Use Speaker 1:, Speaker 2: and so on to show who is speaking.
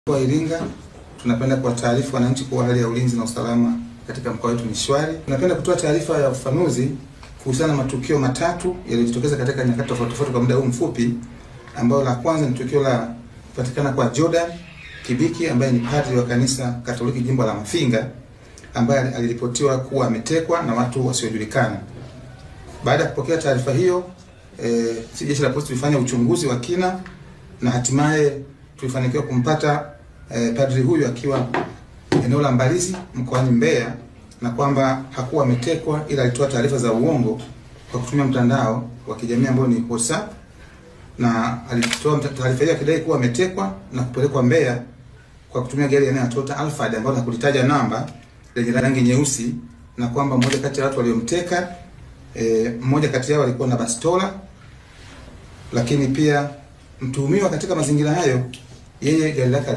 Speaker 1: Kwa Iringa tunapenda kuwataarifu wananchi kuwa hali ya ulinzi na usalama katika mkoa wetu ni shwari. Tunapenda kutoa taarifa ya ufafanuzi kuhusiana na matukio matatu yaliyojitokeza katika nyakati tofauti kwa muda huu mfupi, ambao la kwanza ni tukio la kupatikana kwa Jordan Kibiki ambaye ni padri wa kanisa Katoliki jimbo la Mafinga, ambaye aliripotiwa kuwa ametekwa na watu wasiojulikana. Baada ya kupokea taarifa hiyo, jeshi la polisi tulifanya uchunguzi wa kina na hatimaye tulifanikiwa kumpata padri huyu akiwa eneo la Mbalizi mkoani Mbeya, na kwamba hakuwa ametekwa ila alitoa taarifa za uongo kwa kutumia mtandao wa kijamii ambao ni WhatsApp, na alitoa taarifa hiyo akidai kuwa ametekwa na kupelekwa Mbeya kwa kutumia gari aina ya Toyota Alphard ambayo hakulitaja namba, lenye rangi nyeusi, na kwamba mmoja kati ya watu waliomteka mmoja kati yao alikuwa na bastola. Lakini pia mtuhumiwa katika mazingira hayo, yeye gari lake